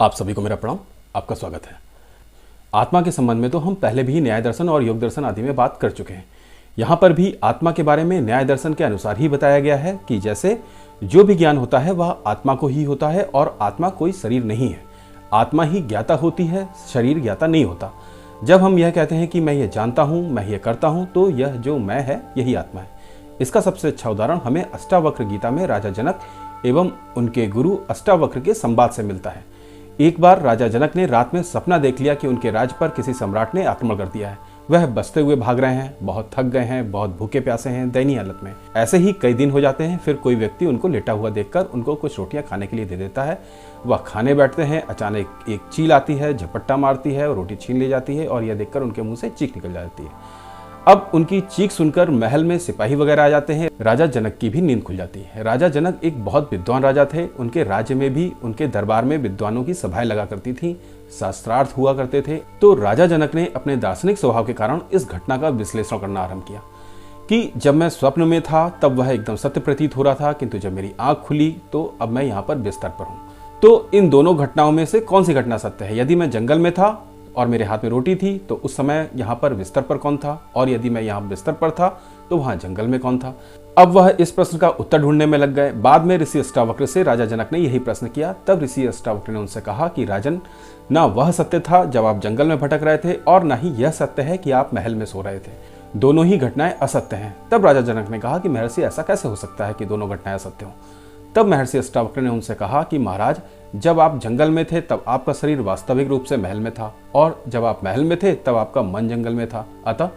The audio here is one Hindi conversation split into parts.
आप सभी को मेरा प्रणाम। आपका स्वागत है। आत्मा के संबंध में तो हम पहले भी न्याय दर्शन और योग दर्शन आदि में बात कर चुके हैं। यहाँ पर भी आत्मा के बारे में न्याय दर्शन के अनुसार ही बताया गया है कि जैसे जो भी ज्ञान होता है वह आत्मा को ही होता है और आत्मा कोई शरीर नहीं है। आत्मा ही ज्ञाता होती है, शरीर ज्ञाता नहीं होता। जब हम यह कहते हैं कि मैं ये जानता हूँ, मैं ये करता हूँ, तो यह जो मैं है यही आत्मा है। इसका सबसे अच्छा उदाहरण हमें अष्टावक्र गीता में राजा जनक एवं उनके गुरु अष्टावक्र के संवाद से मिलता है। एक बार राजा जनक ने रात में सपना देख लिया कि उनके राज्य पर किसी सम्राट ने आक्रमण कर दिया है। वह बचते हुए भाग रहे हैं, बहुत थक गए हैं, बहुत भूखे प्यासे हैं, दयनीय हालत में। ऐसे ही कई दिन हो जाते हैं। फिर कोई व्यक्ति उनको लेटा हुआ देखकर उनको कुछ रोटियां खाने के लिए दे देता है। वह खाने बैठते हैं। अचानक एक चील आती है, झपट्टा मारती है और रोटी छीन ले जाती है और यह देखकर उनके मुंह से चीख निकल जाती है। अब उनकी चीख सुनकर महल में सिपाही वगैरह आ जाते हैं। राजा जनक की भी नींद खुल जाती है। राजा जनक एक बहुत विद्वान राजा थे। उनके राज्य में भी, उनके दरबार में विद्वानों की सभाएं लगा करती थी, शास्त्रार्थ हुआ करते थे। तो राजा जनक ने अपने दार्शनिक स्वभाव के कारण इस घटना का विश्लेषण करना आरंभ किया कि जब मैं स्वप्न में था तब वह एकदम सत्य प्रतीत हो रहा था, किंतु जब मेरी आंख खुली तो अब मैं यहाँ पर बिस्तर पर हूँ। तो इन दोनों घटनाओं में से कौन सी घटना सत्य है? यदि मैं जंगल में था और मेरे हाथ में रोटी थी तो उस समय यहाँ पर बिस्तर पर कौन था, और यदि मैं यहाँ बिस्तर पर था तो वहां जंगल में कौन था? अब वह इस प्रश्न का उत्तर ढूंढने में लग गए। बाद में ऋषि अष्टावक्र से राजा जनक ने यही प्रश्न किया। तब ऋषि अष्टावक्र ने उनसे कहा कि राजन, ना वह सत्य था जब आप जंगल में भटक रहे थे, और ना ही यह सत्य है कि आप महल में सो रहे थे। दोनों ही घटनाएं असत्य हैं। तब राजा जनक ने कहा कि महर्षि, ऐसा कैसे हो सकता है कि दोनों घटनाएं असत्य हों? तब महर्षि अष्टावक्र ने उनसे कहा कि महाराज, जब आप जंगल में थे तब आपका शरीर वास्तविक रूप से महल में था, और जब आप महल में थे तब आपका मन जंगल में था। अतः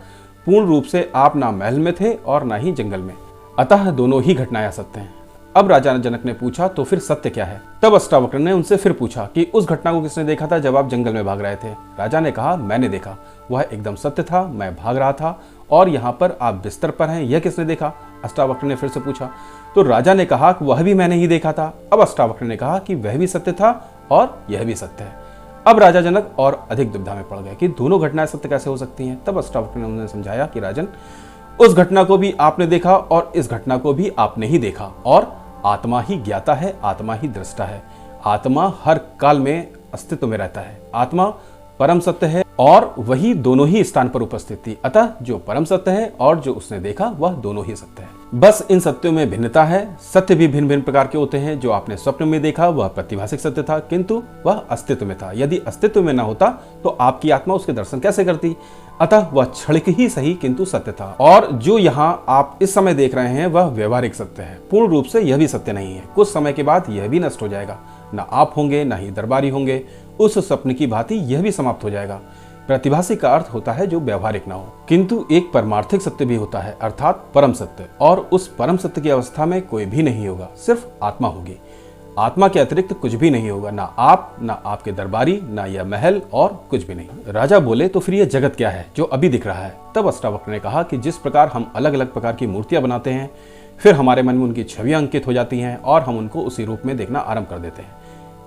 पूर्ण रूप से आप ना महल में थे और ना ही जंगल में। अतः दोनों ही घटनाएं सत्य हैं। अब राजा जनक ने पूछा, तो फिर सत्य क्या है? तब अष्टावक्र ने उनसे फिर पूछा कि उस घटना को किसने देखा था जब आप जंगल में भाग रहे थे? राजा ने कहा, मैंने देखा। वह एकदम सत्य था। मैं भाग रहा था और यहाँ पर आप बिस्तर पर हैं, यह किसने देखा? अष्टावक्र ने फिर से पूछा। तो राजा ने कहा कि वह भी मैंने ही देखा था। अब अष्टावक्र ने कहा कि वह भी सत्य था और यह भी सत्य है। अब राजा जनक और अधिक दुविधा में पड़ गए कि दोनों घटनाएं सत्य कैसे हो सकती हैं। तब अष्टावक्र ने उन्हें समझाया कि राजन, उस घटना को भी आपने देखा और इस घटना को भी आपने ही देखा, और आत्मा ही ज्ञाता है, आत्मा ही दृष्टा है। आत्मा हर काल में अस्तित्व में रहता है। आत्मा परम सत्य है और वही दोनों ही स्थान पर उपस्थित थी। अतः जो परम सत्य है और जो उसने देखा वह दोनों ही सत्य है। बस इन सत्यों में भिन्नता है। सत्य भी भिन्न भिन्न प्रकार के होते हैं। जो आपने स्वप्न में देखा वह प्रतिभासिक सत्य था, किंतु वह अस्तित्व में था। यदि अस्तित्व में न होता तो आपकी आत्मा उसके दर्शन कैसे करती? अतः वह क्षणिक ही सही किंतु सत्य था। और जो यहाँ आप इस समय देख रहे हैं वह व्यवहारिक सत्य है। पूर्ण रूप से यह भी सत्य नहीं है। कुछ समय के बाद यह भी नष्ट हो जाएगा। न आप होंगे, न ही दरबारी होंगे। उस स्वप्न की भांति यह भी समाप्त हो जाएगा। प्रतिभासी का अर्थ होता है जो व्यवहारिक ना हो, किंतु एक परमार्थिक सत्य भी होता है, अर्थात परम सत्य। और उस परम सत्य की अवस्था में कोई भी नहीं होगा, सिर्फ आत्मा होगी। आत्मा के अतिरिक्त कुछ भी नहीं होगा, ना आप, ना आपके दरबारी, ना यह महल, और कुछ भी नहीं। राजा बोले, तो फिर यह जगत क्या है जो अभी दिख रहा है? तब अष्टावक्र ने कहा कि जिस प्रकार हम अलग अलग प्रकार की मूर्तियां बनाते हैं, फिर हमारे मन में उनकी छवियां अंकित हो जाती हैं और हम उनको उसी रूप में देखना आरंभ कर देते हैं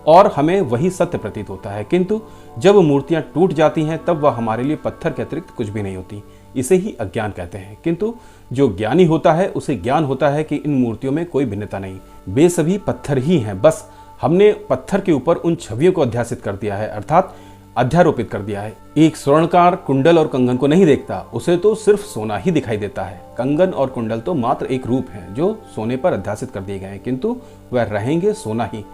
और हमें वही सत्य प्रतीत होता है। किंतु जब मूर्तियां टूट जाती हैं तब वह हमारे लिए पत्थर के अतिरिक्त कुछ भी नहीं होती। इसे ही अज्ञान कहते हैं। किंतु जो ज्ञानी होता है उसे ज्ञान होता है कि इन मूर्तियों में कोई भिन्नता नहीं, वे सभी पत्थर ही हैं। बस हमने पत्थर के ऊपर उन छवियों को अध्यासित कर दिया है, अर्थात अध्यारोपित कर दिया है। एक स्वर्णकार कुंडल और कंगन को नहीं देखता, उसे तो सिर्फ सोना ही दिखाई देता है। कंगन और कुंडल तो मात्र एक रूप है जो सोने पर अध्यासित कर दिए गए हैं, किंतु वह रहेंगे सोना ही।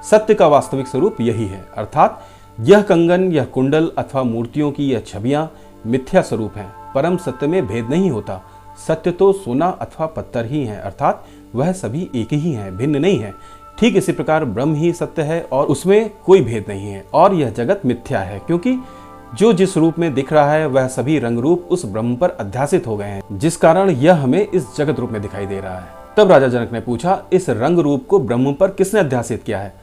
सत्य का वास्तविक स्वरूप यही है, अर्थात यह कंगन, यह कुंडल अथवा मूर्तियों की यह छवियां मिथ्या स्वरूप हैं। परम सत्य में भेद नहीं होता। सत्य तो सोना अथवा पत्थर ही है, अर्थात वह सभी एक ही हैं, भिन्न नहीं है। ठीक इसी प्रकार ब्रह्म ही सत्य है और उसमें कोई भेद नहीं है, और यह जगत मिथ्या है, क्योंकि जो जिस रूप में दिख रहा है वह सभी रंग रूप उस ब्रह्म पर अध्यासित हो गए हैं, जिस कारण यह हमें इस जगत रूप में दिखाई दे रहा है। तब राजा जनक ने पूछा, इस रंग रूप को ब्रह्म पर किसने अध्यासित किया है?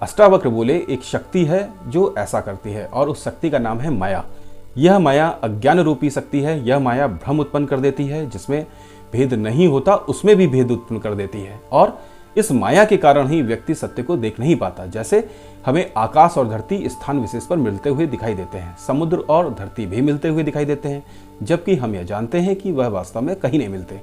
अष्टावक्र बोले, एक शक्ति है जो ऐसा करती है, और उस शक्ति का नाम है माया। यह माया अज्ञान रूपी शक्ति है। यह माया भ्रम उत्पन्न कर देती है, जिसमें भेद नहीं होता उसमें भी भेद उत्पन्न कर देती है, और इस माया के कारण ही व्यक्ति सत्य को देख नहीं पाता। जैसे हमें आकाश और धरती स्थान विशेष पर मिलते हुए दिखाई देते हैं, समुद्र और धरती भी मिलते हुए दिखाई देते हैं, जबकि हम यह जानते हैं कि वह वास्तव में कहीं नहीं मिलते।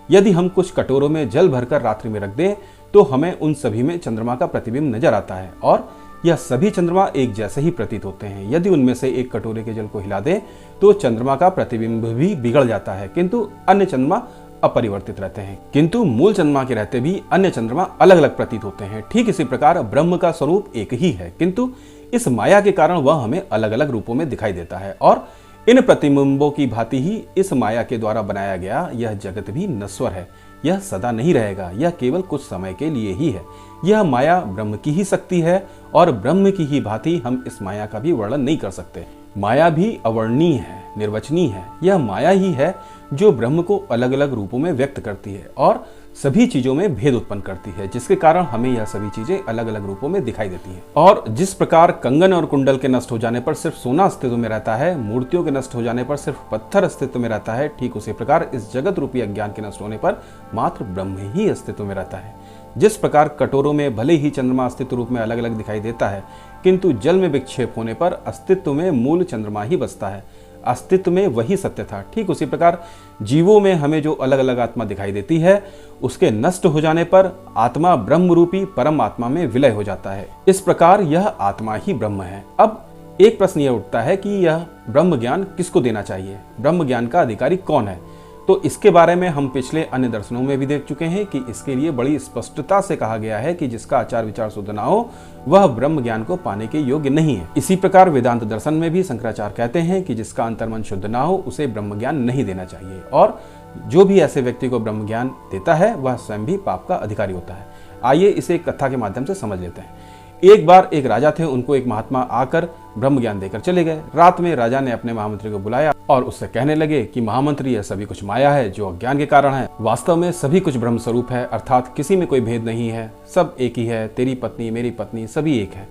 यदि हम कुछ कटोरों में जल भरकर रात्रि में रख दें तो हमें उन सभी में चंद्रमा का प्रतिबिंब नजर आता है, और यह सभी चंद्रमा एक जैसे ही प्रतीत होते हैं। यदि उनमें से एक कटोरे के जल को हिला दे तो चंद्रमा का प्रतिबिंब भी बिगड़ जाता है, किंतु अन्य चंद्रमा अपरिवर्तित रहते हैं। किंतु मूल चंद्रमा के रहते भी अन्य चंद्रमा अलग अलग प्रतीत होते हैं। ठीक इसी प्रकार ब्रह्म का स्वरूप एक ही है, किंतु इस माया के कारण वह हमें अलग अलग रूपों में दिखाई देता है, और इन प्रतिबिंबों की भांति ही इस माया के द्वारा बनाया गया यह जगत भी नश्वर है। यह सदा नहीं रहेगा, यह केवल कुछ समय के लिए ही है। यह माया ब्रह्म की ही शक्ति है, और ब्रह्म की ही भांति हम इस माया का भी वर्णन नहीं कर सकते। माया भी अवर्णनीय है, निर्वचनीय है। यह माया ही है जो ब्रह्म को अलग अलग रूपों में व्यक्त करती है और सभी चीजों में भेद उत्पन्न करती है, जिसके कारण हमें यह सभी चीजें अलग अलग रूपों में दिखाई देती हैं। और जिस प्रकार कंगन और कुंडल के नष्ट हो जाने पर सिर्फ सोना अस्तित्व में रहता है, मूर्तियों के नष्ट हो जाने पर सिर्फ पत्थर अस्तित्व में रहता है, ठीक उसी प्रकार इस जगत रूपी अज्ञान के नष्ट होने पर मात्र ब्रह्म ही अस्तित्व में रहता है। जिस प्रकार कटोरों में भले ही चंद्रमा अस्तित्व रूप में अलग अलग दिखाई देता है, किंतु जल में विक्षेप होने पर अस्तित्व में मूल चंद्रमा ही बचता है, अस्तित्व में वही सत्य था। ठीक उसी प्रकार जीवों में हमें जो अलग अलग आत्मा दिखाई देती है, उसके नष्ट हो जाने पर आत्मा ब्रह्म रूपी परम आत्मा में विलय हो जाता है। इस प्रकार यह आत्मा ही ब्रह्म है। अब एक प्रश्न यह उठता है कि यह ब्रह्म ज्ञान किसको देना चाहिए, ब्रह्म ज्ञान का अधिकारी कौन है? तो इसके बारे में हम पिछले अन्य दर्शनों में भी देख चुके हैं कि इसके लिए बड़ी स्पष्टता से कहा गया है कि जिसका आचार विचार शुद्ध ना हो वह ब्रह्म ज्ञान को पाने के योग्य नहीं है। इसी प्रकार वेदांत दर्शन में भी शंकराचार्य कहते हैं कि जिसका अंतर्मन शुद्ध ना हो उसे ब्रह्म ज्ञान नहीं देना चाहिए, और जो भी ऐसे व्यक्ति को ब्रह्म ज्ञान देता है वह स्वयं भी पाप का अधिकारी होता है। आइए इसे एक कथा के माध्यम से समझ लेते हैं। एक बार एक राजा थे, उनको एक महात्मा आकर ब्रह्म ज्ञान देकर चले गए। रात में राजा ने अपने महामंत्री को बुलाया और उससे कहने लगे कि महामंत्री, यह सभी कुछ माया है जो अज्ञान के कारण है। वास्तव में सभी कुछ ब्रह्म स्वरूप है, अर्थात किसी में कोई भेद नहीं है, सब एक ही है। तेरी पत्नी मेरी पत्नी सभी एक है,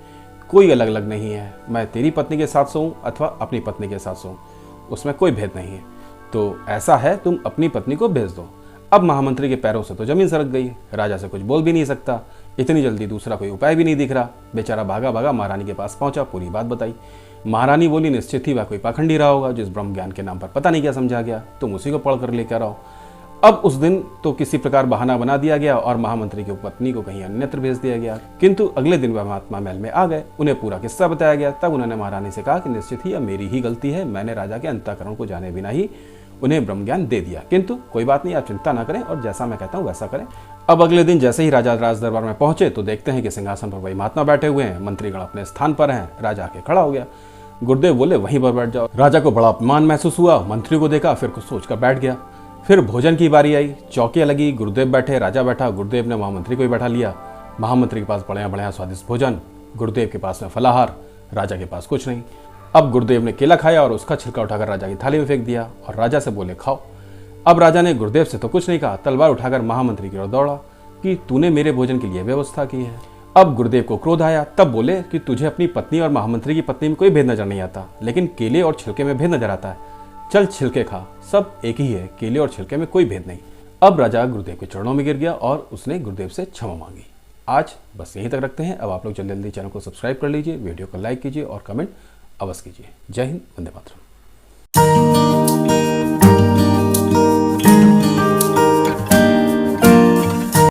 कोई अलग अलग नहीं है। मैं तेरी पत्नी के साथ सोऊं अथवा अपनी पत्नी के साथ सोऊं, उसमें कोई भेद नहीं है। तो ऐसा है, तुम अपनी पत्नी को भेज दो। अब महामंत्री के पैरों से तो जमीन सरक गई, राजा से कुछ बोल भी नहीं सकता। इतनी जल्दी दूसरा कोई उपाय भी नहीं दिख रहा। बेचारा भागा भागा महारानी के पास पहुंचा, पूरी बात बताई। महारानी बोली, निश्चित ही वह कोई पाखंडी रहा होगा जिस ब्रह्म ज्ञान के नाम पर पता नहीं क्या समझा गया, तुम उसी को पढ़कर लेकर आओ। अब उस दिन तो किसी प्रकार बहाना बना दिया गया और महामंत्री की पत्नी को कहीं अन्यत्र भेज दिया गया। किंतु अगले दिन वह महात्मा महल में आ गए, उन्हें पूरा किस्सा बताया गया। तब उन्होंने महारानी से कहा कि निश्चित ही अब मेरी ही गलती है, मैंने राजा के अंतःकरण को जाने बिना ही उन्हें ब्रह्म ज्ञान दे दिया। किंतु कोई बात नहीं, आप चिंता ना करें और जैसा मैं कहता हूँ वैसा करें। अब अगले दिन जैसे ही राजा राज दरबार में पहुंचे तो देखते हैं कि सिंहासन पर वही महात्मा बैठे हुए हैं, मंत्रीगण अपने स्थान पर हैं। राजा आके खड़ा हो गया। गुरुदेव बोले, वहीं पर बैठ जाओ। राजा को बड़ा अपमान महसूस हुआ, मंत्री को देखा, फिर कुछ सोचकर बैठ गया। फिर भोजन की बारी आई, चौकियां लगी, गुरुदेव बैठे, राजा बैठा। गुरुदेव ने महामंत्री को ही बैठा लिया। महामंत्री के पास बढ़िया बढ़िया स्वादिष्ट भोजन, गुरुदेव के पास में फलाहार, राजा के पास कुछ नहीं। अब गुरुदेव ने केला खाया और उसका छिलका उठाकर राजा की थाली में फेंक दिया और राजा से बोले, खाओ। अब राजा ने गुरुदेव से तो कुछ नहीं कहा, तलवार उठाकर महामंत्री की ओर दौड़ा कि तूने मेरे भोजन के लिए व्यवस्था की है। अब गुरुदेव को क्रोध आया, तब बोले कि तुझे अपनी पत्नी और महामंत्री की पत्नी में कोई भेद नजर नहीं आता, लेकिन केले और छिलके में भेद नजर आता है। चल छिलके खा, सब एक ही है, केले और छिलके में कोई भेद नहीं। अब राजा गुरुदेव के चरणों में गिर गया और उसने गुरुदेव से क्षमा मांगी। आज बस यहीं तक रखते हैं। अब आप लोग जल्दी जल्दी चैनल को सब्सक्राइब कर लीजिए, वीडियो को लाइक कीजिए और कमेंट अवश्य कीजिए। जय हिंद, वंदे मातरम।